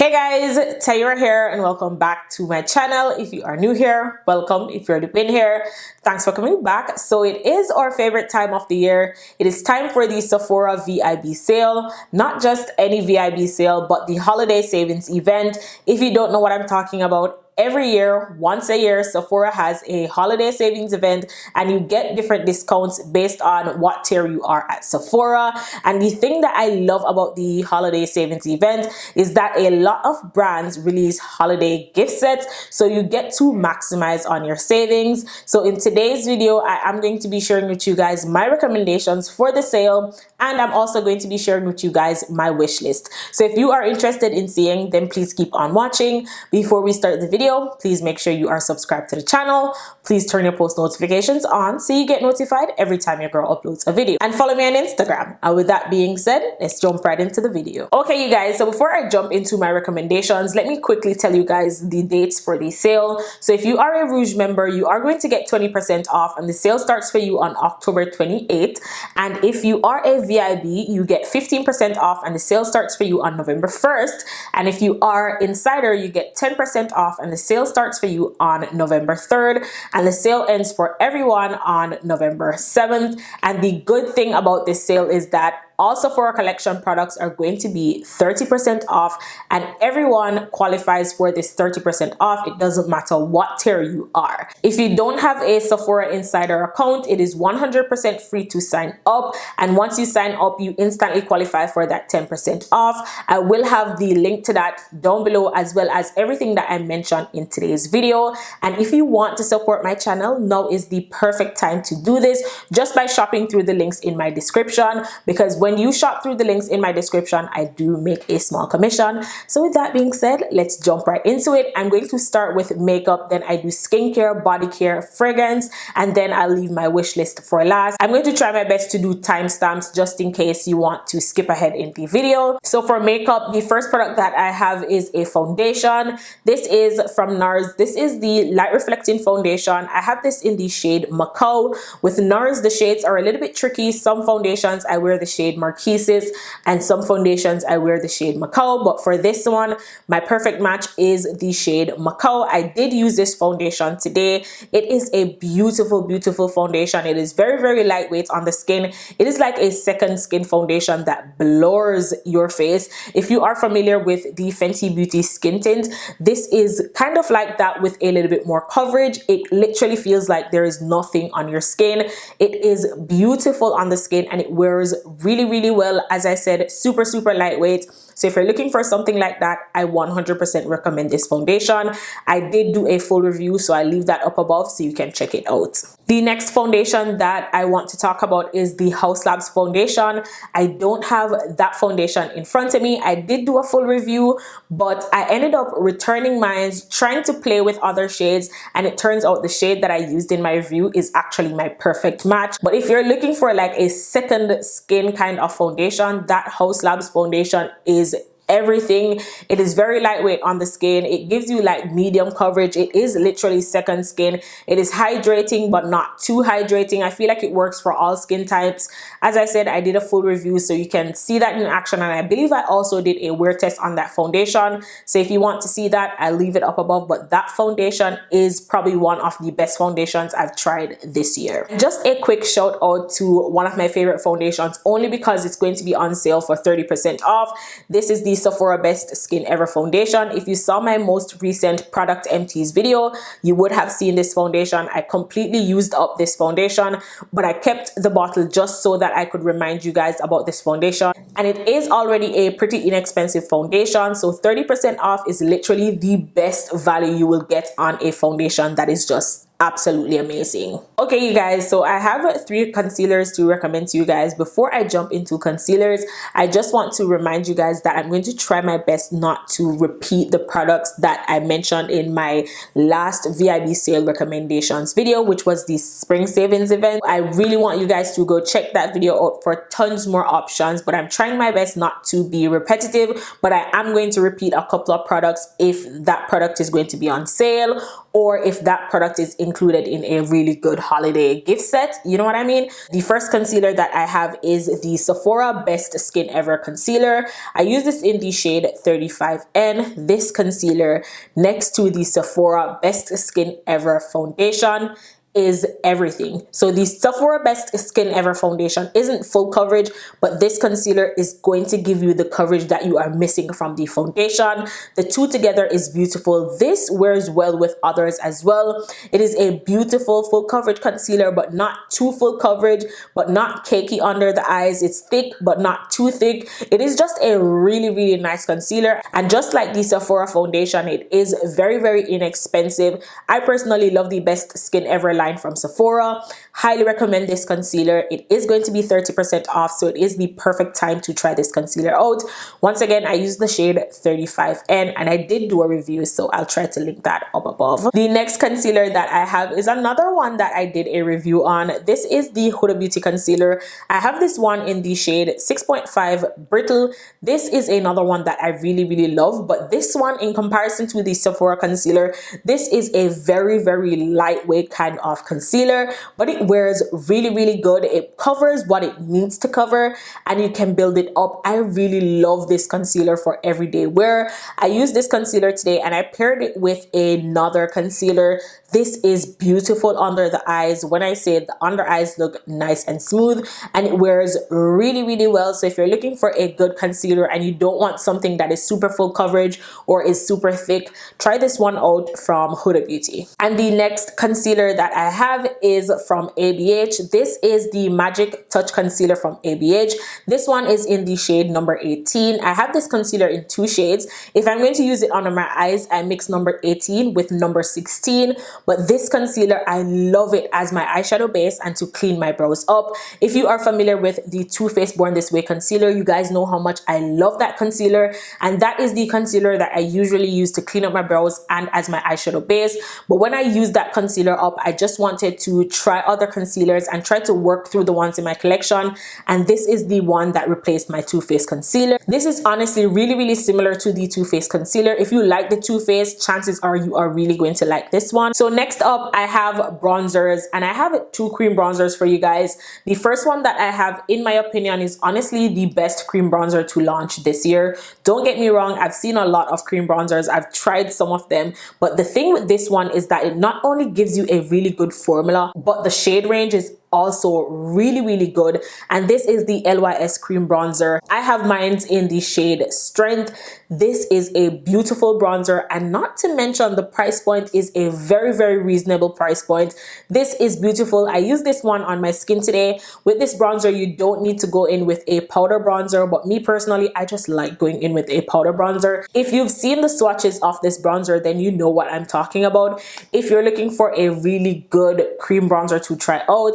Hey guys, Tayura here and welcome back to my channel. If you are new here, welcome. If you've already been here, thanks for coming back. So it is our favorite time of the year. It is time for the Sephora VIB sale. Not just any VIB sale, but the holiday savings event. If you don't know what I'm talking about, every year, once a year, Sephora has a holiday savings event and you get different discounts based on what tier you are at Sephora. And the thing that I love about the holiday savings event is that a lot of brands release holiday gift sets, so you get to maximize on your savings. So in today's video, I am going to be sharing with you guys my recommendations for the sale, and I'm also going to be sharing with you guys my wish list. So if you are interested in seeing, then please keep on watching. Before we start the video, please make sure you are subscribed to the channel. Please turn your post notifications on so you get notified every time your girl uploads a video. And follow me on Instagram. And with that being said, let's jump right into the video. Okay, you guys, so before I jump into my recommendations, let me quickly tell you guys the dates for the sale. So if you are a Rouge member, you are going to get 20% off, and the sale starts for you on October 28th. And if you are a VIB, you get 15% off, and the sale starts for you on November 1st. And if you are Insider, you get 10% off, and the sale starts for you on November 3rd, and the sale ends for everyone on November 7th. And the good thing about this sale is that all Sephora Collection products are going to be 30% off, and everyone qualifies for this 30% off. It doesn't matter what tier you are. If you don't have a Sephora Insider account, it is 100% free to sign up, and once you sign up, you instantly qualify for that 10% off. I will have the link to that down below, as well as everything that I mentioned in today's video. And if you want to support my channel, now is the perfect time to do this, just by shopping through the links in my description, because when you shop through the links in my description, I do make a small commission. So with that being said, let's jump right into it. I'm going to start with makeup, then I do skincare, body care, fragrance, and then I'll leave my wish list for last. I'm going to try my best to do timestamps just in case you want to skip ahead in the video. So for makeup, the first product that I have is a foundation. This is from Nars. This is the light reflecting foundation. I have this in the shade Macao. With Nars, the shades are a little bit tricky. Some foundations I wear the shade Marquises, and some foundations I wear the shade Macao, but for this one, my perfect match is the shade Macao. I did use this foundation today. It is a beautiful foundation. It is very lightweight on the skin. It is like a second skin foundation that blurs your face. If you are familiar with the Fenty Beauty skin tint, this is kind of like that with a little bit more coverage. It literally feels like there is nothing on your skin. It is beautiful on the skin, and it wears really well. As I said, super lightweight. So if you're looking for something like that, I 100% recommend this foundation. I did do a full review, so I leave that up above so you can check it out. The next foundation that I want to talk about is the Haus Labs foundation. I don't have that foundation in front of me. I did do a full review, but I ended up returning mine, trying to play with other shades, and it turns out the shade that I used in my review is actually my perfect match. But if you're looking for like a second skin kind of foundation, that Haus Labs foundation is everything. It is very lightweight on the skin. It gives you like medium coverage. It is literally second skin. It is hydrating, but not too hydrating. I feel like it works for all skin types. As I said, I did a full review, so you can see that in action, and I believe I also did a wear test on that foundation. So if you want to see that, I'll leave it up above. But that foundation is probably one of the best foundations I've tried this year. Just a quick shout out to one of my favorite foundations, only because it's going to be on sale for 30% off. This is the Sephora Best Skin Ever foundation. If you saw my most recent product empties video, you would have seen this foundation. I completely used up this foundation, but I kept the bottle just so that I could remind you guys about this foundation. And it is already a pretty inexpensive foundation, so 30% off is literally the best value you will get on a foundation that is just absolutely amazing. Okay, you guys, so I have 3 concealers to recommend to you guys. Before I jump into concealers, I just want to remind you guys that I'm going to try my best not to repeat the products that I mentioned in my last VIB sale recommendations video, which was the spring savings event. I really want you guys to go check that video out for tons more options, but I'm trying my best not to be repetitive, but I am going to repeat a couple of products if that product is going to be on sale, or if that product is included in a really good holiday gift set. You know what I mean? The first concealer that I have is the Sephora Best Skin Ever Concealer. I use this in the shade 35N. This concealer next to the Sephora Best Skin Ever Foundation is everything. So the Sephora Best Skin Ever Foundation isn't full coverage, but this concealer is going to give you the coverage that you are missing from the foundation. The two together is beautiful. This wears well with others as well. It is a beautiful full coverage concealer, but not too full coverage, but not cakey under the eyes. It's thick, but not too thick. It is just a really, really nice concealer. And just like the Sephora foundation, it is very, very inexpensive. I personally love the Best Skin Ever line from Sephora. Highly recommend this concealer. It is going to be 30% off, so it is the perfect time to try this concealer out. Once again, I use the shade 35N and I did do a review, so I'll try to link that up above. The next concealer that I have is another one that I did a review on. This is the Huda Beauty concealer. I have this one in the shade 6.5 Brittle. This is another one that I really, really love, but this one, in comparison to the Sephora concealer, this is a very, very lightweight kind of concealer, but it wears really, really good. It covers what it needs to cover and you can build it up. I really love this concealer for everyday wear. I used this concealer today and I paired it with another concealer. This is beautiful under the eyes. When I say the under eyes look nice and smooth, and it wears really, really well. So if you're looking for a good concealer and you don't want something that is super full coverage or is super thick, try this one out from Huda Beauty. And the next concealer that I have is from ABH. This is the Magic Touch Concealer from ABH. This one is in the shade number 18. I have this concealer in two shades. If I'm going to use it under my eyes, I mix number 18 with number 16. But this concealer, I love it as my eyeshadow base and to clean my brows up. If you are familiar with the Too Faced Born This Way concealer, you guys know how much I love that concealer. And that is the concealer that I usually use to clean up my brows and as my eyeshadow base. But when I use that concealer up, I just wanted to try other concealers and try to work through the ones in my collection. And this is the one that replaced my Too Faced concealer. This is honestly really, really similar to the Too Faced concealer. If you like the Too Faced, chances are you are really going to like this one. So next up, I have bronzers, and I have two cream bronzers for you guys. The first one that I have, in my opinion, is honestly the best cream bronzer to launch this year. Don't get me wrong, I've seen a lot of cream bronzers. I've tried some of them, but the thing with this one is that it not only gives you a really good formula, but the shade range is also really, really good. And this is the LYS cream bronzer. I have mine in the shade Strength. This is a beautiful bronzer, and not to mention the price point is a very, very reasonable price point. This is beautiful. I use this one on my skin today. With this bronzer, you don't need to go in with a powder bronzer, but me personally, I just like going in with a powder bronzer. If you've seen the swatches of this bronzer, then you know what I'm talking about. If you're looking for a really good cream bronzer to try out,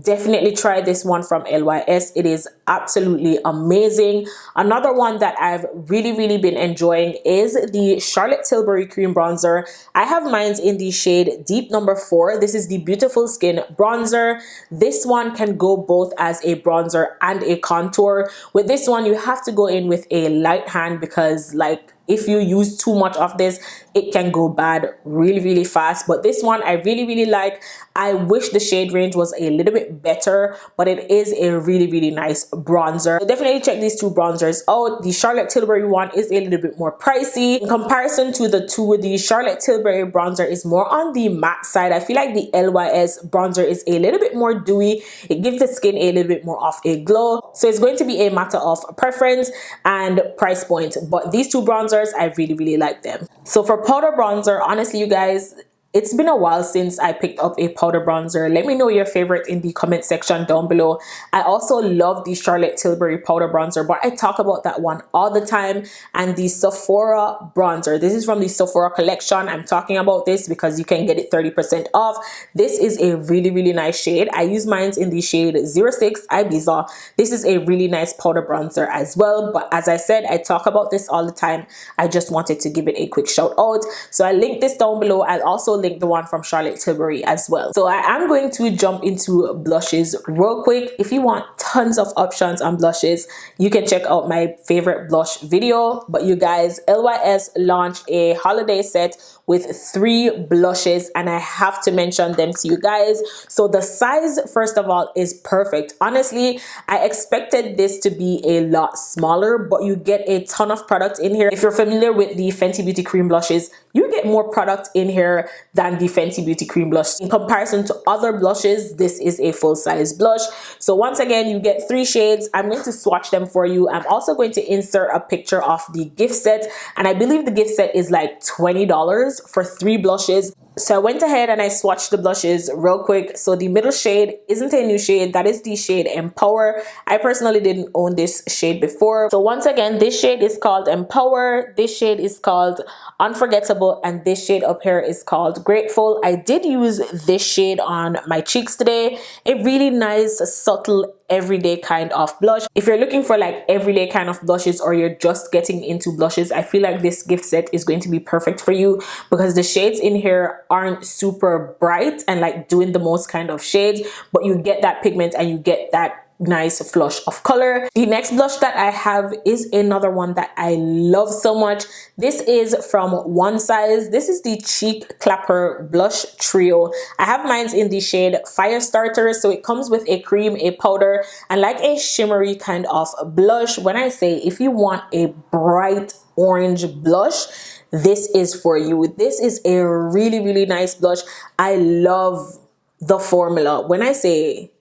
definitely try this one from LYS. It is absolutely amazing. Another one that I've really, really been enjoying is the Charlotte Tilbury cream bronzer. I have mine in the shade Deep number 4. This is the Beautiful Skin bronzer. This one can go both as a bronzer and a contour. With this one, you have to go in with a light hand because, like, if you use too much of this, it can go bad really, really fast. But this one I really, really like. I wish the shade range was a little bit better, but it is a really, really nice bronzer. So definitely check these two bronzers out. The Charlotte Tilbury one is a little bit more pricey. In comparison to the two, the Charlotte Tilbury bronzer is more on the matte side. I feel like the LYS bronzer is a little bit more dewy. It gives the skin a little bit more of a glow. So it's going to be a matter of preference and price point. But these two bronzers, I really, really like them. So for powder bronzer, honestly, you guys, it's been a while since I picked up a powder bronzer. Let me know your favorite in the comment section down below. I also love the Charlotte Tilbury powder bronzer, but I talk about that one all the time. And the Sephora bronzer, this is from the Sephora Collection. I'm talking about this because you can get it 30% off. This is a really, really nice shade. I use mine in the shade 06 Ibiza. This is a really nice powder bronzer as well. But as I said, I talk about this all the time. I just wanted to give it a quick shout out. So I link this down below. I'll also link the one from Charlotte Tilbury as well. So I am going to jump into blushes real quick. If you want tons of options on blushes, you can check out my favorite blush video. But you guys, LYS launched a holiday set with 3 blushes, and I have to mention them to you guys. So the size, first of all, is perfect. Honestly, I expected this to be a lot smaller, but you get a ton of product in here. If you're familiar with the Fenty Beauty Cream blushes, you get more product in here than the Fenty Beauty Cream blush. In comparison to other blushes, this is a full-size blush. So once again, you get 3 shades. I'm going to swatch them for you. I'm also going to insert a picture of the gift set, and I believe the gift set is like $20 for 3 blushes. So I went ahead and I swatched the blushes real quick. So the middle shade isn't a new shade. That is the shade Empower. I personally didn't own this shade before. So once again, this shade is called Empower. This shade is called Unforgettable. And this shade up here is called Grateful. I did use this shade on my cheeks today. A really nice, subtle, everyday kind of blush. If you're looking for like everyday kind of blushes, or you're just getting into blushes, I feel like this gift set is going to be perfect for you, because the shades in here aren't super bright and like doing the most kind of shades, but you get that pigment and you get that nice flush of color. The next blush that I have is another one that I love so much. This is from One Size. This is the Cheek Clapper Blush Trio. I have mine in the shade Firestarter. So it comes with a cream, a powder, and like a shimmery kind of blush. When I say if you want a bright orange blush, this is for you. This is a really, really nice blush. I love the formula. When I say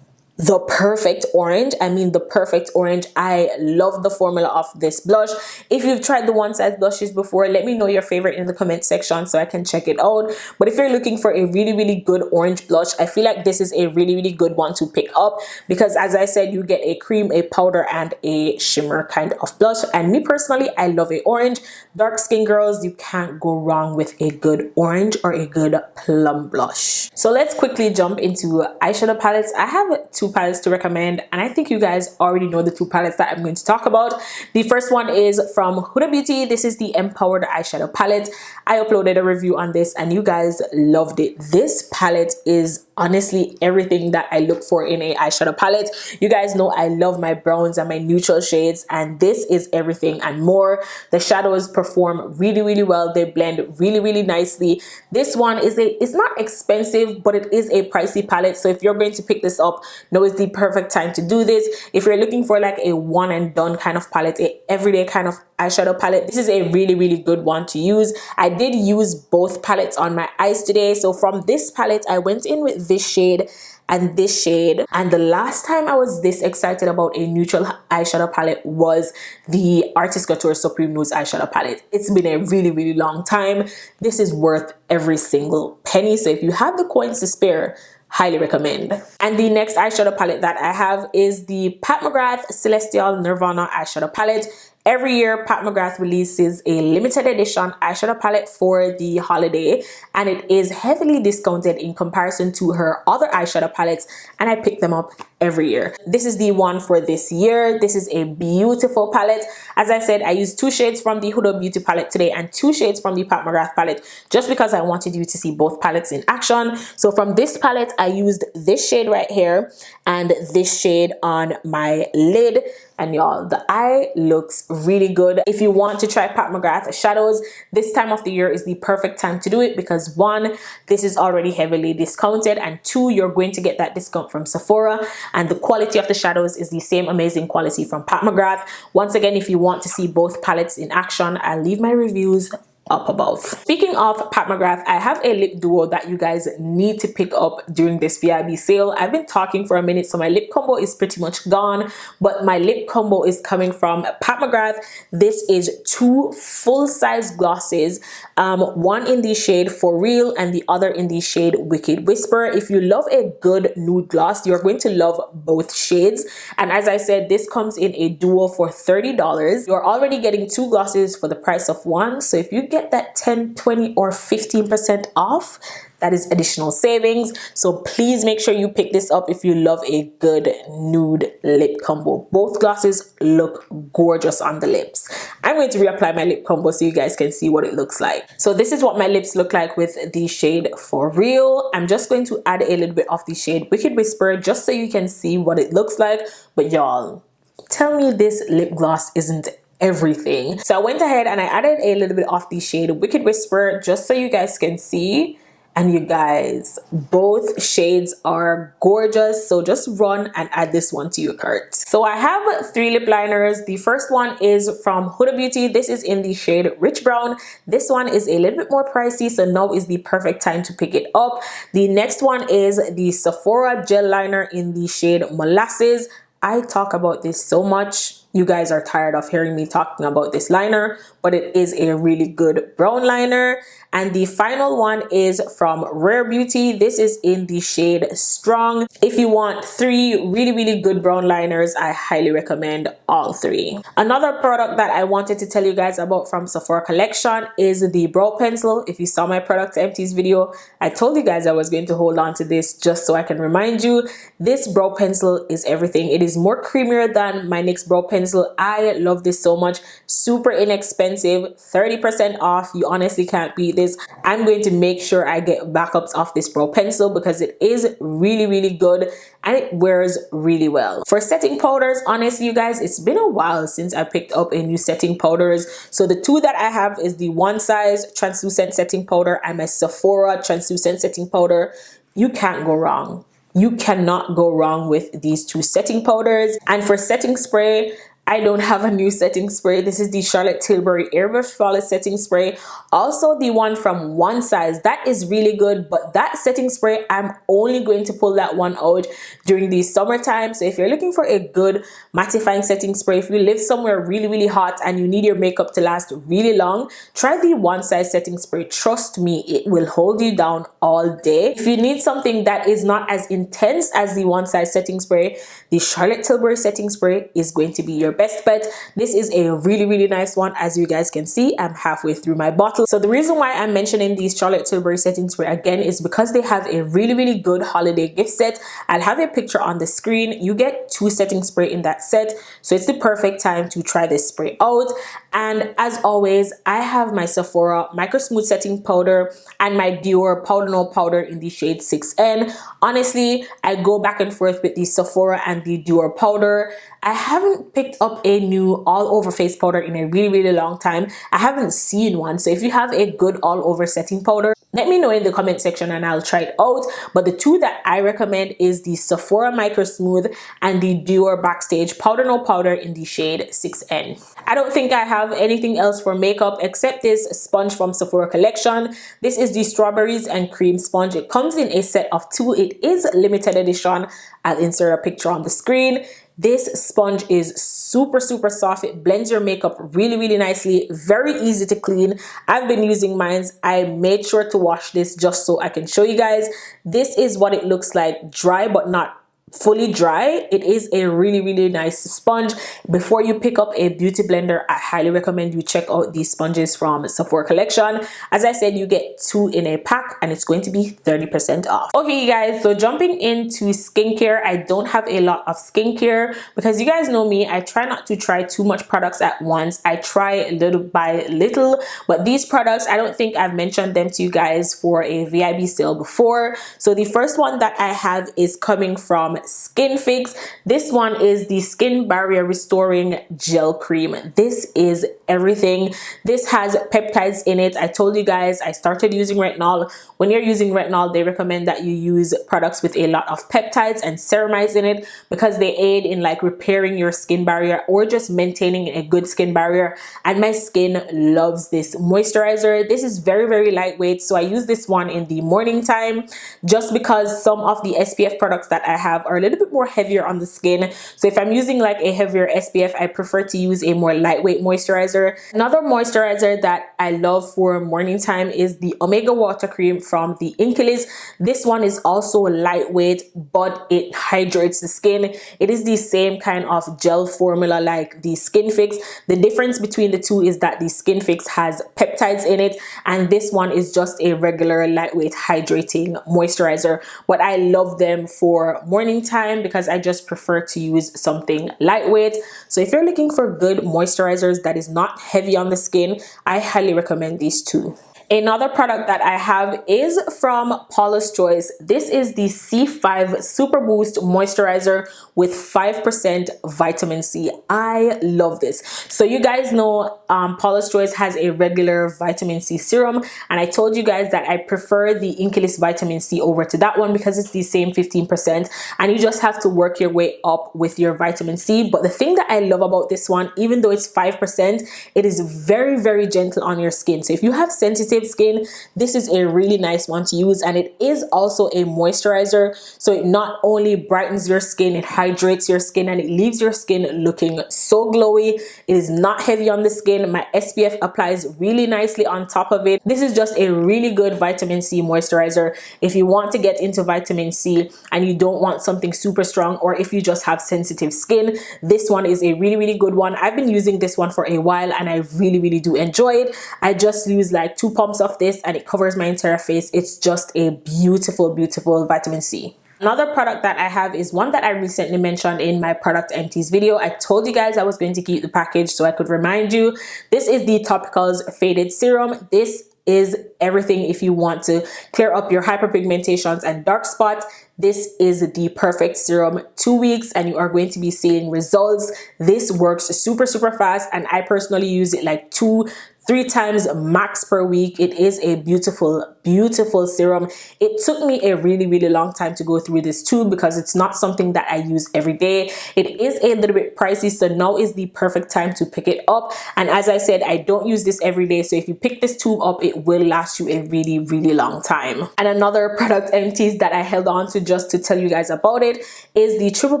the perfect orange, I mean the perfect orange. I love the formula of this blush. If you've tried the One Size blushes before, let me know your favorite in the comment section so I can check it out. But if you're looking for a really, really good orange blush, I feel like this is a really, really good one to pick up, because as I said, you get a cream, a powder, and a shimmer kind of blush. And me personally, I love a orange. Dark skin girls, you can't go wrong with a good orange or a good plum blush. So let's quickly jump into eyeshadow palettes. I have 2 palettes to recommend, and I think you guys already know the 2 palettes that I'm going to talk about. The first one is from Huda Beauty. This is the Empowered eyeshadow palette. I uploaded a review on this and you guys loved it. This palette is honestly everything that I look for in a eyeshadow palette. You guys know I love my browns and my neutral shades, and this is everything and more. The shadows perform really, really well. They blend really, really nicely. This one is it's not expensive, but it is a pricey palette. So if you're going to pick this up, now is the perfect time to do this. If you're looking for like a one and done kind of palette, a everyday kind of eyeshadow palette, this is a really, really good one to use. I did use both palettes on my eyes today. So from this palette, I went in with this shade and this shade, and the last time I was this excited about a neutral eyeshadow palette was the Artist Couture Supreme Nudes eyeshadow palette. It's been a really, really long time. This is worth every single penny. So if you have the coins to spare, highly recommend. And the next eyeshadow palette that I have is the Pat McGrath Celestial Nirvana eyeshadow palette. Every year, Pat McGrath releases a limited edition eyeshadow palette for the holiday, and it is heavily discounted in comparison to her other eyeshadow palettes, and I pick them up every year. This is the one for this year. This is a beautiful palette. As I said, I used 2 shades from the Huda Beauty palette today and 2 shades from the Pat McGrath palette, just because I wanted you to see both palettes in action. So from this palette, I used this shade right here and this shade on my lid. And y'all, the eye looks really good. If you want to try Pat McGrath shadows, this time of the year is the perfect time to do it, because 1, this is already heavily discounted, and 2, you're going to get that discount from Sephora, and the quality of the shadows is the same amazing quality from Pat McGrath. Once again, if you want to see both palettes in action, I'll leave my reviews up above. Speaking of Pat McGrath, I have a lip duo that you guys need to pick up during this VIB sale. I've been talking for a minute, so my lip combo is pretty much gone, but my lip combo is coming from Pat McGrath. This is 2 full-size glosses, one in the shade For Real and the other in the shade Wicked Whisper. If you love a good nude gloss, you're going to love both shades. And as I said, this comes in a duo for $30. You're already getting 2 glosses for the price of 1. So if you get get that 10, 20, or 15% off. That is additional savings. So please make sure you pick this up if you love a good nude lip combo. Both glosses look gorgeous on the lips. I'm going to reapply my lip combo so you guys can see what it looks like. So this is what my lips look like with the shade For Real. I'm just going to add a little bit of the shade Wicked Whisper just so you can see what it looks like. But y'all, tell me this lip gloss isn't everything. So I went ahead and I added a little bit of the shade Wicked Whisper just so you guys can see. And you guys, both shades are gorgeous. So just run and add this one to your cart. So I have 3 lip liners. The first one is from Huda Beauty. This is in the shade Rich Brown. This one is a little bit more pricey, so now is the perfect time to pick it up. The next one is the Sephora gel liner in the shade Molasses. I talk about this so much. You guys are tired of hearing me talking about this liner, but it is a really good brown liner. And the final one is from Rare Beauty. This is in the shade Strong. If you want 3 really good brown liners, I highly recommend all 3. Another product that I wanted to tell you guys about from Sephora Collection is the brow pencil. If you saw my product empties video, I told you guys I was going to hold on to this just so I can remind you. This brow pencil is everything. It is more creamier than my NYX brow pencil. I love this so much. Super inexpensive, 30% off. You honestly can't beat this. I'm going to make sure I get backups of this brow pencil because it is really good and it wears really well. For setting powders, honestly you guys, it's been a while since I picked up a new setting powders. So the 2 that I have is the One Size translucent setting powder and my Sephora translucent setting powder. You can't go wrong. You cannot go wrong with these 2 setting powders. And for setting spray, I don't have a new setting spray. This is the Charlotte Tilbury Airbrush Flawless Setting Spray. Also the one from One Size. That is really good, but that setting spray, I'm only going to pull that one out during the summertime. So if you're looking for a good mattifying setting spray, if you live somewhere really hot and you need your makeup to last really long, try the One Size setting spray. Trust me, it will hold you down all day. If you need something that is not as intense as the One Size setting spray, the Charlotte Tilbury setting spray is going to be your best bet. This is a really nice one. As you guys can see, I'm halfway through my bottle. So the reason why I'm mentioning these Charlotte Tilbury setting spray again is because they have a really good holiday gift set. I'll have a picture on the screen. You get 2 setting spray in that set, so it's the perfect time to try this spray out. And as always, I have my Sephora Micro Smooth setting powder and my Dior Powder No Powder in the shade 6N. Honestly, I go back and forth with the Sephora and the Dior powder. I haven't picked up a new all over face powder in a really long time. I haven't seen one. So if you have a good all over setting powder, let me know in the comment section and I'll try it out. But the 2 that I recommend is the Sephora Micro Smooth and the Dior Backstage Powder No Powder in the shade 6N. I don't think I have anything else for makeup except this sponge from Sephora Collection. This is the Strawberries and Cream sponge. It comes in a set of 2. It is limited edition. I'll insert a picture on the screen. This sponge is super soft. It blends your makeup really nicely. Very easy to clean. I've been using mine. I made sure to wash this just so I can show you guys. This is what it looks like, dry but not fully dry. It is a really nice sponge. Before you pick up a beauty blender, I highly recommend you check out these sponges from Sephora Collection. As I said, you get 2 in a pack and it's going to be 30% off. Okay, you guys, so jumping into skincare, I don't have a lot of skincare because you guys know me. I try not to try too much products at once. I try little by little, but these products, I don't think I've mentioned them to you guys for a VIB sale before. So the first one that I have is coming from Skin Fix. This one is the Skin Barrier Restoring Gel Cream. This is everything. This has peptides in it. I told you guys I started using retinol. When you're using retinol, they recommend that you use products with a lot of peptides and ceramides in it because they aid in like repairing your skin barrier or just maintaining a good skin barrier. And my skin loves this moisturizer. This is very lightweight, so I use this one in the morning time just because some of the SPF products that I have are a little bit more heavier on the skin. So if I'm using like a heavier SPF, I prefer to use a more lightweight moisturizer. Another moisturizer that I love for morning time is the Omega Water Cream from the Inkilist. This one is also lightweight, but it hydrates the skin. It is the same kind of gel formula like the Skin Fix. The difference between the two is that the Skin Fix has peptides in it, and this one is just a regular lightweight hydrating moisturizer. But I love them for morning time because I just prefer to use something lightweight. So if you're looking for good moisturizers that is not heavy on the skin, I highly recommend these two. Another product that I have is from Paula's Choice. This is the C5 Super Boost Moisturizer with 5% vitamin C. I love this. So you guys know Paula's Choice has a regular vitamin C serum, and I told you guys that I prefer the Inkilist vitamin C over to that one because it's the same 15%, and you just have to work your way up with your vitamin C. But the thing that I love about this one, even though it's 5%, it is very, very gentle on your skin. So if you have sensitive skin, this is a really nice one to use, and it is also a moisturizer. So it not only brightens your skin, it hydrates your skin, and it leaves your skin looking so glowy. It is not heavy on the skin. My SPF applies really nicely on top of it. This is just a really good vitamin C moisturizer. If you want to get into vitamin C and you don't want something super strong, or if you just have sensitive skin, this one is a really, really good one. I've been using this one for a while and I really, really do enjoy it. I just use like 2 pumps of this and it covers my entire face. It's just a beautiful, beautiful vitamin C. Another product that I have is one that I recently mentioned in my product empties video. I told you guys I was going to keep the package so I could remind you. This is the Topicals Faded Serum. This is everything if you want to clear up your hyperpigmentations and dark spots. This is the perfect serum. 2 weeks and you are going to be seeing results. This works super, super fast, and I personally use it like 2-3 times max per week. It is a beautiful, beautiful serum. It took me a really, really long time to go through this tube because it's not something that I use every day. It is a little bit pricey, so now is the perfect time to pick it up. And as I said, I don't use this every day, so if you pick this tube up, it will last you a really, really long time. And another product empties that I held on to just to tell you guys about it is the Triple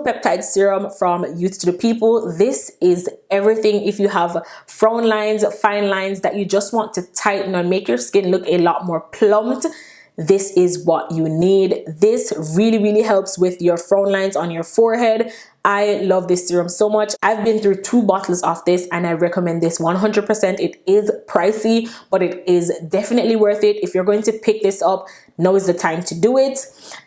Peptide Serum from Youth to the People. This is everything if you have frown lines, fine lines that you just want to tighten and make your skin look a lot more plumped. This is what you need. This really, really helps with your frown lines on your forehead. I love this serum so much. I've been through 2 bottles of this and I recommend this 100%. It is pricey, but it is definitely worth it. If you're going to pick this up, now is the time to do it.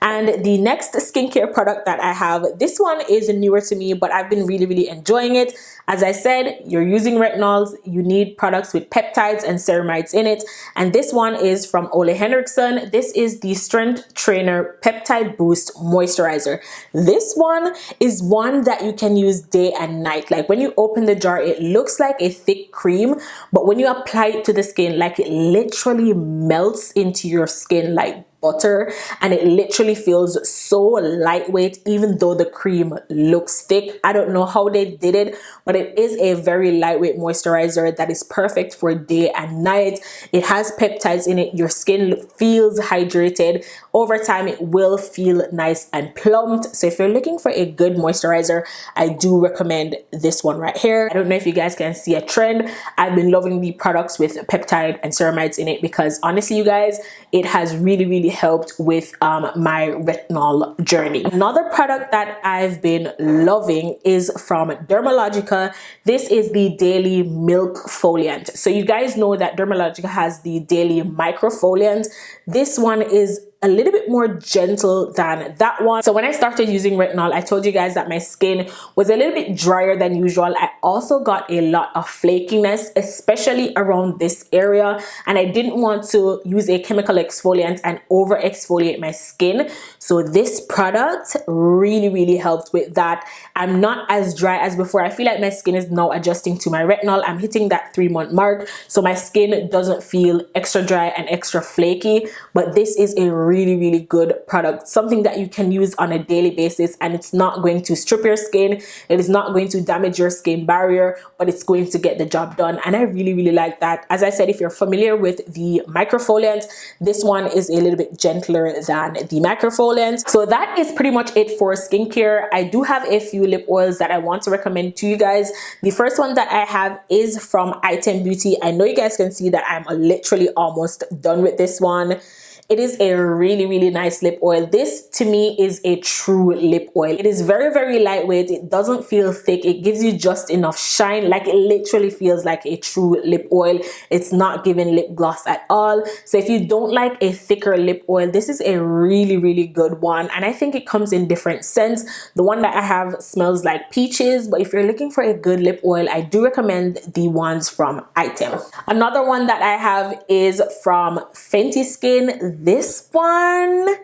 And the next skincare product that I have, this one is newer to me, but I've been really, really enjoying it. As I said, you're using retinols, you need products with peptides and ceramides in it. And this one is from Ole Henriksen. This is the Strength Trainer Peptide Boost Moisturizer. This one is one that you can use day and night. Like when you open the jar, it looks like a thick cream, but when you apply it to the skin, like it literally melts into your skin like butter, and it literally feels so lightweight even though the cream looks thick. I don't know how they did it, but it is a very lightweight moisturizer that is perfect for day and night. It has peptides in it. Your skin feels hydrated. Over time, it will feel nice and plumped. So if you're looking for a good moisturizer, I do recommend this one right here. I don't know if you guys can see a trend. I've been loving the products with peptide and ceramides in it because honestly, you guys, it has really, really helped with my retinol journey. Another product that I've been loving is from Dermalogica. This is the Daily Milk Foliant. So you guys know that Dermalogica has the Daily Microfoliant. This one is a little bit more gentle than that one. So when I started using retinol, I told you guys that my skin was a little bit drier than usual. I also got a lot of flakiness, especially around this area, and I didn't want to use a chemical exfoliant and over exfoliate my skin. So this product really, really helped with that. I'm not as dry as before. I feel like my skin is now adjusting to my retinol. I'm hitting that 3-month mark, so my skin doesn't feel extra dry and extra flaky, but this is a really really good product, something that you can use on a daily basis, and it's not going to strip your skin, it is not going to damage your skin barrier, but it's going to get the job done. And I really like that. As I said, if you're familiar with the microfoliant, this one is a little bit gentler than the microfoliant. So that is pretty much it for skincare. I do have a few lip oils that I want to recommend to you guys. The first one that I have is from Item Beauty. I know you guys can see that I'm literally almost done with this one. It is a really nice lip oil. This to me is a true lip oil. It is very lightweight. It doesn't feel thick. It gives you just enough shine. Like, it literally feels like a true lip oil. It's not giving lip gloss at all. So if you don't like a thicker lip oil, this is a really good one. And I think it comes in different scents. The one that I have smells like peaches, but if you're looking for a good lip oil, I do recommend the ones from Item. Another one that I have is from Fenty Skin. This one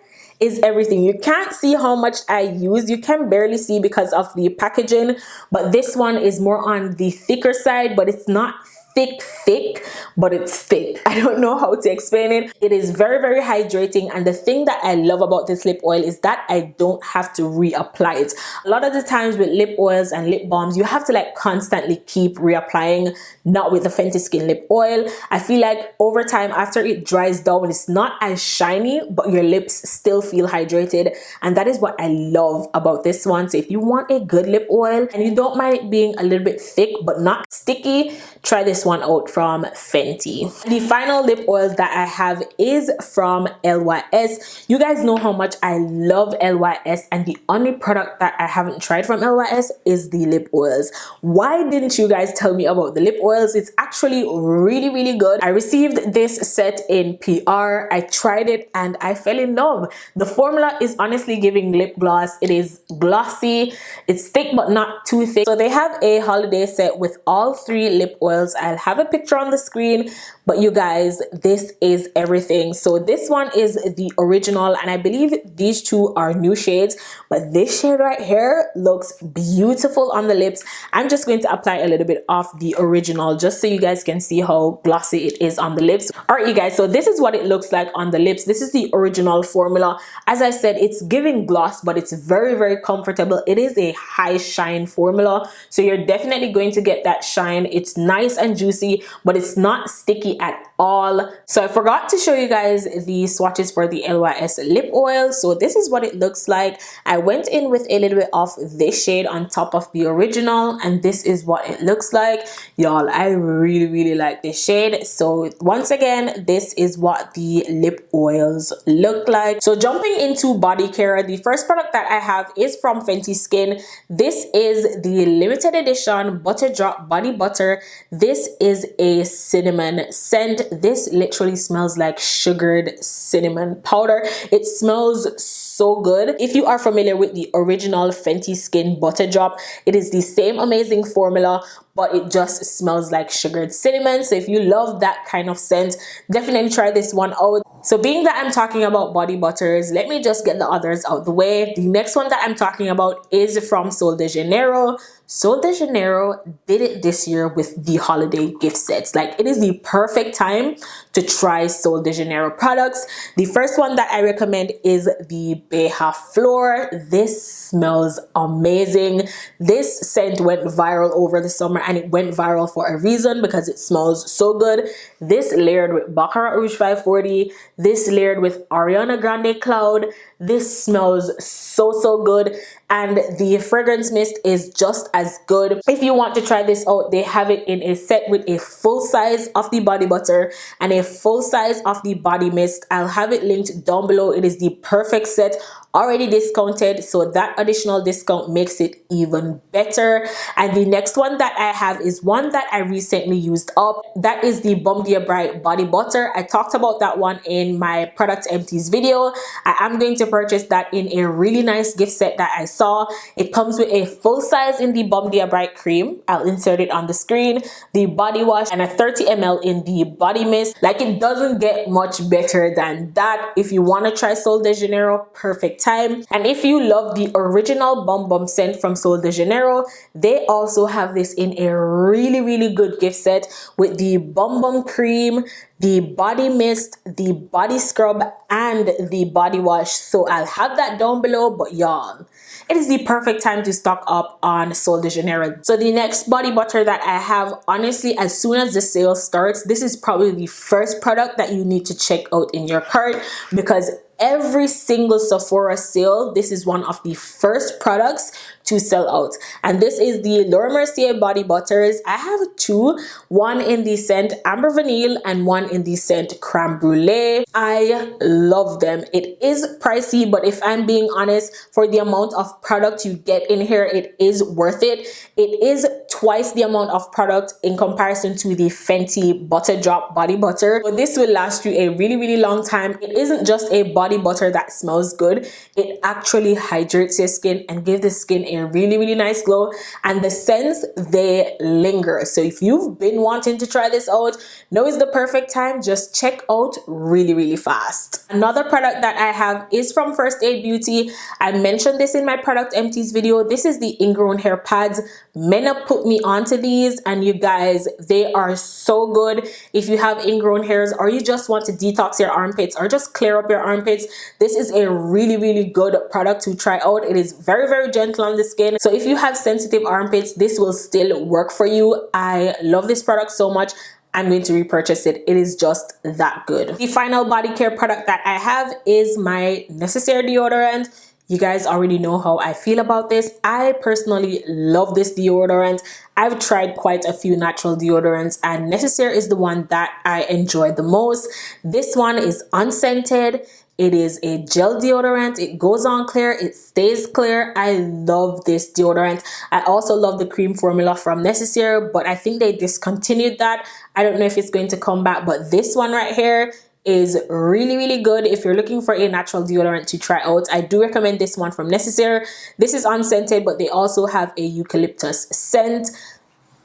is everything. You can't see how much I use. You can barely see because of the packaging, but this one is more on the thicker side, but it's not thick, but it's thick. I don't know how to explain it. It is very hydrating, and the thing that I love about this lip oil is that I don't have to reapply it. A lot of the times with lip oils and lip balms, you have to like constantly keep reapplying. Not with the Fenty Skin lip oil. I feel like over time, after it dries down, it's not as shiny, but your lips still feel hydrated, and that is what I love about this one. So if you want a good lip oil and you don't mind it being a little bit thick but not sticky, try this one out from Fenty. The final lip oil that I have is from LYS. You guys know how much I love LYS, and the only product that I haven't tried from LYS is the lip oils. Why didn't you guys tell me about the lip oils? It's actually really good. I received this set in PR. I tried it and I fell in love. The formula is honestly giving lip gloss. It is glossy, it's thick but not too thick. So they have a holiday set with all 3 lip oils. I'll have a picture on the screen, but you guys, this is everything. So this one is the original, and I believe these 2 are new shades, but this shade right here looks beautiful on the lips. I'm just going to apply a little bit of the original just so you guys can see how glossy it is on the lips. All right, you guys, so this is what it looks like on the lips. This is the original formula. As I said, it's giving gloss, but it's very comfortable. It is a high shine formula, so you're definitely going to get that shine. It's nice and juicy, but it's not sticky at all. So I forgot to show you guys the swatches for the LYS lip oil. So this is what it looks like. I went in with a little bit of this shade on top of the original, and this is what it looks like. Y'all, I really like this shade. So once again, this is what the lip oils look like. So jumping into body care, the first product that I have is from Fenty Skin. This is the limited edition Butter Drop Body Butter. This is a cinnamon scent. This literally smells like sugared cinnamon powder. It smells so good. If you are familiar with the original Fenty Skin Butter Drop, it is the same amazing formula, but it just smells like sugared cinnamon. So if you love that kind of scent, definitely try this one out. So being that I'm talking about body butters, let me just get the others out the way. The next one that I'm talking about is from Sol de Janeiro. Sol de Janeiro did it this year with the holiday gift sets. Like, it is the perfect time to try Sol de Janeiro products. The first one that I recommend is the Beja Flor. This smells amazing. This scent went viral over the summer, and it went viral for a reason, because it smells so good. This layered with Baccarat Rouge 540. This layered with Ariana Grande Cloud. This smells so good, and the fragrance mist is just as good. If you want to try this out, they have it in a set with a full size of the body butter and a full size of the body mist. I'll have it linked down below. It is the perfect set, already discounted, so that additional discount makes it even better. And the next one that I have is one that I recently used up. That is the Bum Dia Bright body butter. I talked about that one in my product empties video. I am going to purchase that in a really nice gift set that I saw. It comes with a full size in the Bum Dia Bright cream. I'll insert it on the screen, the body wash, and a 30 ml in the body mist. Like, it doesn't get much better than that. If you want to try Sol de Janeiro, perfect perfect time. And if you love the original Bum Bum scent from Sol de Janeiro, they also have this in a really good gift set with the Bum Bum cream, the body mist, the body scrub, and the body wash. So I'll have that down below, but y'all, it is the perfect time to stock up on Sol de Janeiro. So the next body butter that I have, honestly, as soon as the sale starts, this is probably the first product that you need to check out in your cart, because every single Sephora sale, this is one of the first products to sell out. And this is the Laura Mercier body butters. I have two, one in the scent Amber Vanille and one in the scent Creme Brulee. I love them. It is pricey, but if I'm being honest, for the amount of product you get in here, it is worth it. It is twice the amount of product in comparison to the Fenty Butter Drop body butter. So this will last you a really long time. It isn't just a body butter that smells good. It actually hydrates your skin and gives the skin a really nice glow, and the scents, they linger. So if you've been wanting to try this out, now is the perfect time. Just check out really fast. Another product that I have is from First Aid Beauty. I mentioned this in my product empties video. This is the ingrown hair pads. Mena put me onto these, and you guys, they are so good. If you have ingrown hairs, or you just want to detox your armpits or just clear up your armpits, this is a really good product to try out. It is very gentle on the skin. So if you have sensitive armpits, this will still work for you. I love this product so much. I'm going to repurchase it. It is just that good. The final body care product that I have is my Necessaire deodorant. You guys already know how I feel about this. I personally love this deodorant. I've tried quite a few natural deodorants, and Necessaire is the one that I enjoy the most. This one is unscented. It is a gel deodorant. It goes on clear. It stays clear. I love this deodorant. I also love the cream formula from Necessaire, but I think they discontinued that. I don't know if it's going to come back, but this one right here is really good if you're looking for a natural deodorant to try out. I do recommend this one from Necessaire. This is unscented, but they also have a eucalyptus scent.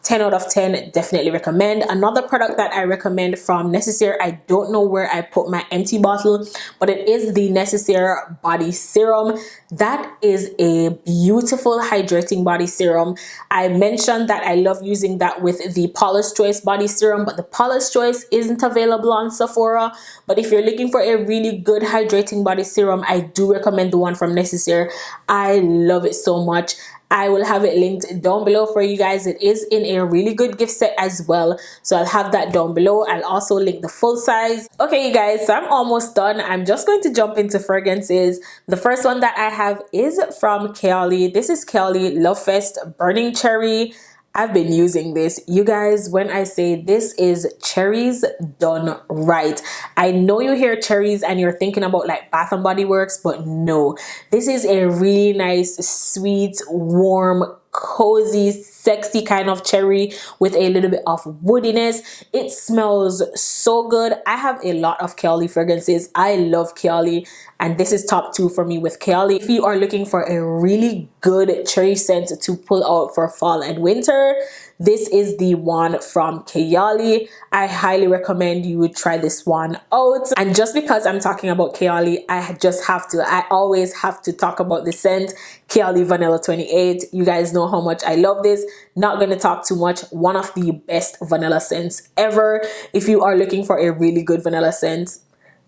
10 out of 10, definitely recommend. Another product that I recommend from Necessaire, I don't know where I put my empty bottle, but it is the Necessaire body serum. That is a beautiful hydrating body serum. I mentioned that I love using that with the Paula's Choice body serum, but the Paula's Choice isn't available on Sephora. But if you're looking for a really good hydrating body serum, I do recommend the one from Necessaire. I love it so much. I will have it linked down below for you guys. It is in a really good gift set as well, so I'll have that down below. I'll also link the full size. Okay, you guys, so I'm almost done. I'm just going to jump into fragrances. The first one that I have is from Kayali. This is Kayali Love Fest Burning Cherry. I've been using this. You guys, when I say this is cherries done right. I know you hear cherries and you're thinking about like Bath and Body Works, but no. This is a really nice, sweet, warm, cozy, sexy kind of cherry with a little bit of woodiness. It smells so good. I have a lot of Kayali fragrances. I love Kayali, and this is top 2 for me with Kayali. If you are looking for a really good cherry scent to pull out for fall and winter, this is the one from Kayali. I highly recommend you try this one out. And just because I'm talking about Kayali, I always have to talk about the scent, Kayali Vanilla 28. You guys know how much I love this. Not gonna talk too much. One of the best vanilla scents ever. If you are looking for a really good vanilla scent,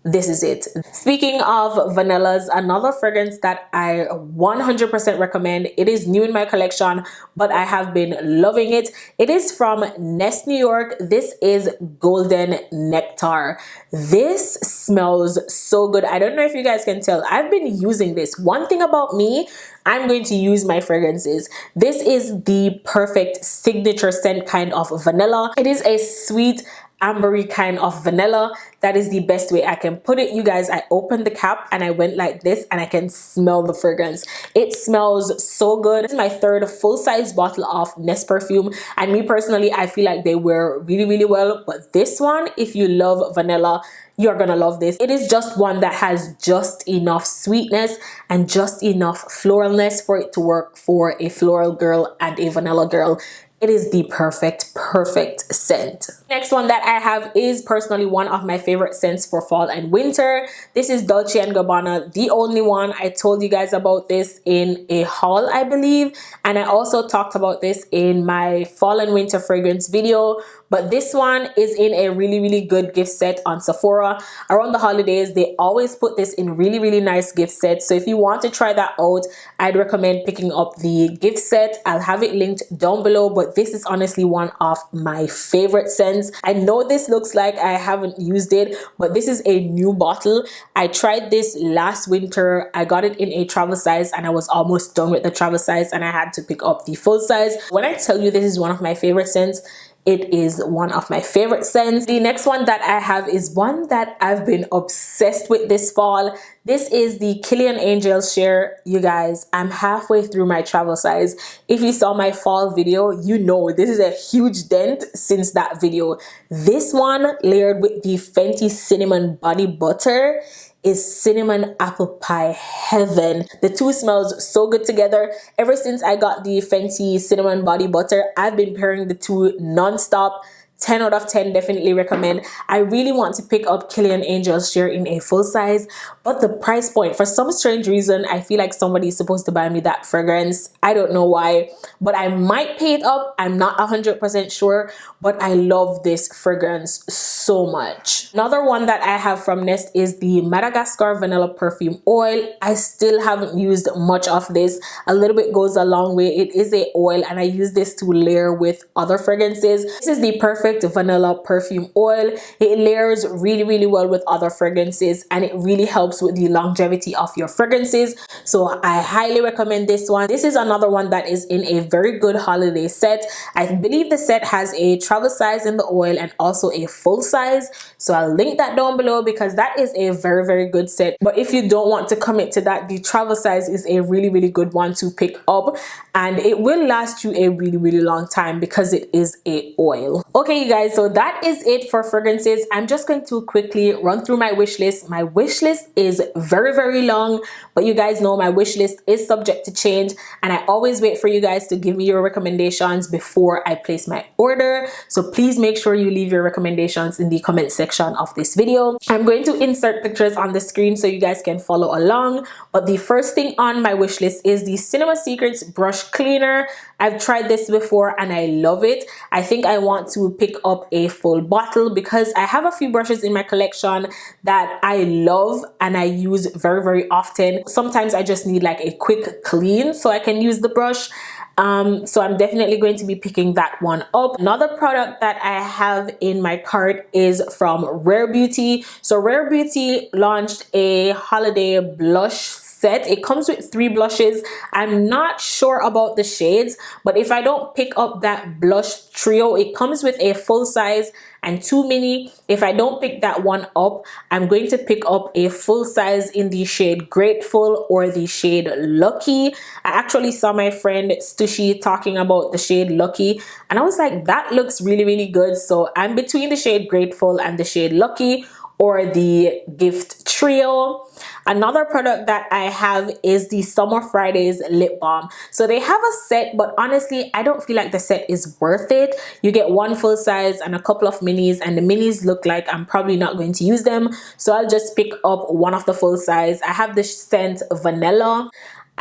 this is it. Speaking of vanillas, another fragrance that I 100% recommend. It is new in my collection, but I have been loving it. It is from Nest New York. This is Golden Nectar. This smells so good. I don't know if you guys can tell. I've been using this. One thing about me, I'm going to use my fragrances. This is the perfect signature scent kind of vanilla. It is a sweet, ambery kind of vanilla. That is the best way I can put it. You guys, I opened the cap and I went like this and I can smell the fragrance. It smells so good. This is my 3rd full-size bottle of Nest perfume, and me personally, I feel like they wear really well, but this one, if you love vanilla, you're gonna love this. It is just one that has just enough sweetness and just enough floralness for it to work for a floral girl and a vanilla girl. it is the perfect scent. Next one that I have is personally one of my favorite scents for fall and winter. This is Dolce & Gabbana, the only one. I told you guys about this in a haul, I believe, and I also talked about this in my fall and winter fragrance video. But this one is in a really good gift set on Sephora. Around the holidays, they always put this in really nice gift sets. So if you want to try that out, I'd recommend picking up the gift set. I'll have it linked down below, but this is honestly one of my favorite scents. I know this looks like I haven't used it, but this is a new bottle. I tried this last winter. I got it in a travel size and I was almost done with the travel size and I had to pick up the full size. When I tell you this is one of my favorite scents, it is one of my favorite scents. The next one that I have is one that I've been obsessed with this fall. This is the Killian Angel Share. You guys, I'm halfway through my travel size. If you saw my fall video, you know this is a huge dent since that video. This one layered with the Fenty Cinnamon Body Butter is cinnamon apple pie heaven. The two smells so good together. Ever since I got the Fenty Cinnamon Body Butter, I've been pairing the two non-stop. 10 out of 10, definitely recommend. I really want to pick up Killian Angel's Share in a full size, but the price point, for some strange reason, I feel like somebody is supposed to buy me that fragrance. I don't know why, but I might pay it up. I'm not 100% sure, but I love this fragrance so much. Another one that I have from Nest is the Madagascar Vanilla Perfume Oil. I still haven't used much of this. A little bit goes a long way. It is a oil and I use this to layer with other fragrances. This is the perfect vanilla perfume oil. It layers really well with other fragrances and it really helps with the longevity of your fragrances. So I highly recommend this one. This is another one that is in a very good holiday set. I believe the set has a travel size in the oil and also a full size. So I'll link that down below because that is a very good set. But if you don't want to commit to that, the travel size is a really good one to pick up and it will last you a really long time because it is a oil. Okay, you guys, so that is it for fragrances. I'm just going to quickly run through my wish list. My wish list is very long, but you guys know my wish list is subject to change and I always wait for you guys to give me your recommendations before I place my order. So please make sure you leave your recommendations in the comment section of this video. I'm going to insert pictures on the screen so you guys can follow along, but the first thing on my wish list is the Cinema Secrets brush cleaner. I've tried this before and I love it. I think I want to pick up a full bottle because I have a few brushes in my collection that I love and I use very often. Sometimes I just need like a quick clean so I can use the brush. So I'm definitely going to be picking that one up. Another product that I have in my cart is from Rare Beauty. So Rare Beauty launched a holiday blush set. It comes with 3 blushes. I'm not sure about the shades, but if I don't pick up that blush trio, it comes with a full size and 2 mini. If I don't pick that one up, I'm going to pick up a full size in the shade Grateful or the shade Lucky. I actually saw my friend Stushi talking about the shade Lucky and I was like, that looks really good. So I'm between the shade Grateful and the shade Lucky or the gift trio. Another product that I have is the Summer Fridays lip balm. So they have a set, but honestly, I don't feel like the set is worth it. You get 1 full size and a couple of minis, and the minis look like I'm probably not going to use them. So I'll just pick up one of the full size. I have the scent Vanilla.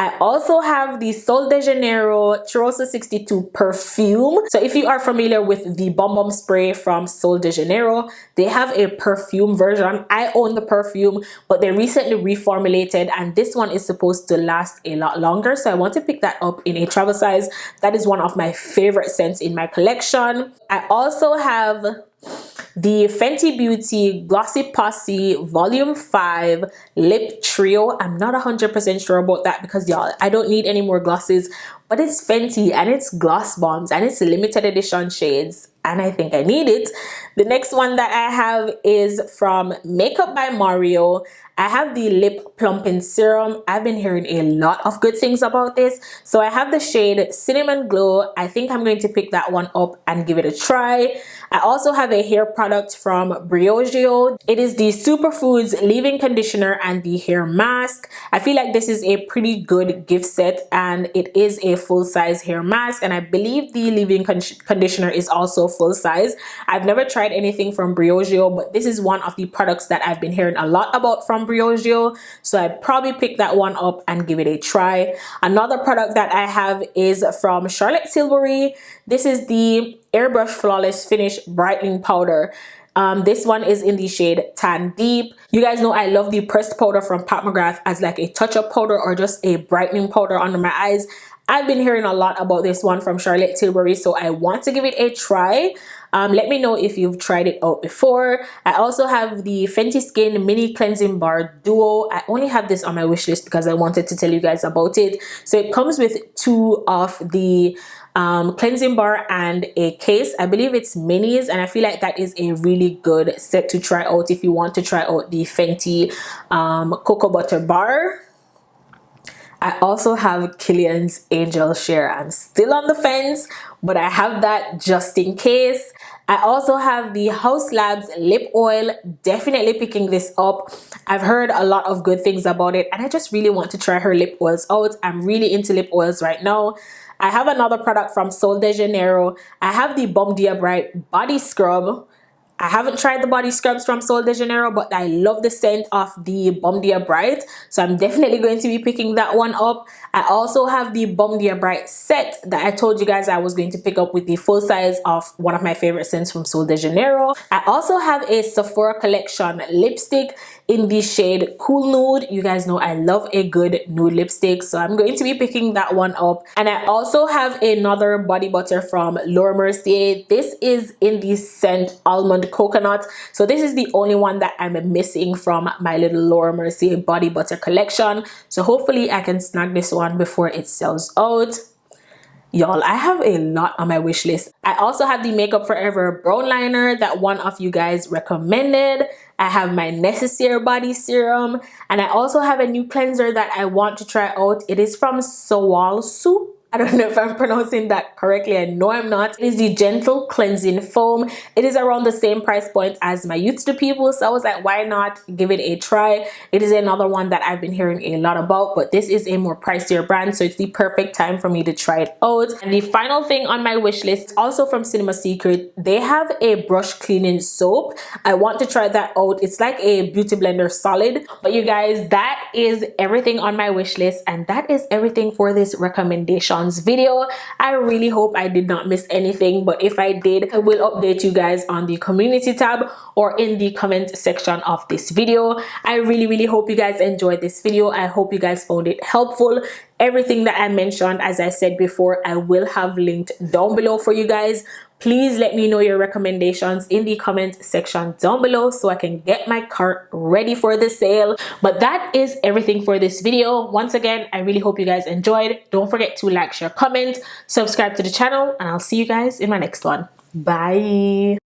I also have the Sol de Janeiro Cheirosa 62 perfume. So if you are familiar with the Bum Bum spray from Sol de Janeiro, they have a perfume version. I own the perfume, but they recently reformulated and this one is supposed to last a lot longer. So I want to pick that up in a travel size. That is one of my favorite scents in my collection. I also have the Fenty Beauty Glossy Posse Volume 5 Lip Trio. I'm not 100% sure about that because y'all, I don't need any more glosses, but it's Fenty and it's gloss bombs and it's limited edition shades and I think I need it. The next one that I have is from Makeup by Mario. I have the Lip Plumping Serum. I've been hearing a lot of good things about this. So I have the shade Cinnamon Glow. I think I'm going to pick that one up and give it a try. I also have a hair product from Briogeo. It is the Superfoods leave-in conditioner and the hair mask. I feel like this is a pretty good gift set, and it is a full-size hair mask, and I believe the leave-in conditioner is also full-size. I've never tried anything from Briogeo, but this is one of the products that I've been hearing a lot about from Briogeo, so I'd probably pick that one up and give it a try. Another product that I have is from Charlotte Tilbury. This is the Airbrush Flawless Finish Brightening Powder. This one is in the shade Tan Deep. You guys know I love the pressed powder from Pat McGrath as like a touch-up powder or just a brightening powder under my eyes. I've been hearing a lot about this one from Charlotte Tilbury, so I want to give it a try. Let me know if you've tried it out before. I also have the Fenty Skin Mini Cleansing Bar Duo. I only have this on my wish list because I wanted to tell you guys about it. So it comes with 2 of the cleansing bar and a case. I believe it's minis, and I feel like that is a really good set to try out if you want to try out the Fenty Cocoa Butter Bar. I also have Kilian's Angel Share. I'm still on the fence, but I have that just in case. I also have the Haus Labs Lip Oil. Definitely picking this up. I've heard a lot of good things about it, and I just really want to try her lip oils out. I'm really into lip oils right now. I have another product from Sol de Janeiro. I have the Bom Dia Bright Body Scrub. I haven't tried the body scrubs from Sol de Janeiro, but I love the scent of the Bom Dia Bright, so I'm definitely going to be picking that one up. I also have the Bom Dia Bright set that I told you guys I was going to pick up with the full size of one of my favorite scents from Sol de Janeiro. I also have a Sephora Collection lipstick in the shade Cool Nude. You guys know I love a good nude lipstick, so I'm going to be picking that one up. And I also have another body butter from Laura Mercier. This is in the scent Almond Coconut, so this is the only one that I'm missing from my little Laura Mercier body butter collection, so hopefully I can snag this one before it sells out. Y'all, I have a lot on my wish list. I also have the Makeup Forever brown liner that one of you guys recommended. I have my Necessaire body serum, and I also have a new cleanser that I want to try out. It is from Sawal Soup. I don't know if I'm pronouncing that correctly. I know I'm not. It is the Gentle Cleansing Foam. It is around the same price point as my Youth to People, so I was like, why not give it a try? It is another one that I've been hearing a lot about, but this is a more pricier brand, so it's the perfect time for me to try it out. And the final thing on my wish list, also from Cinema Secret, they have a brush cleaning soap. I want to try that out. It's like a beauty blender solid. But you guys, that is everything on my wish list, and that is everything for this recommendation video. I really hope I did not miss anything, but if I did, I will update you guys on the community tab or in the comment section of this video. I really hope you guys enjoyed this video. I hope you guys found it helpful. Everything that I mentioned, as I said before, I will have linked down below for you guys. Please let me know your recommendations in the comment section down below so I can get my cart ready for the sale. But that is everything for this video. Once again, I really hope you guys enjoyed. Don't forget to like, share, comment, subscribe to the channel, and I'll see you guys in my next one. Bye.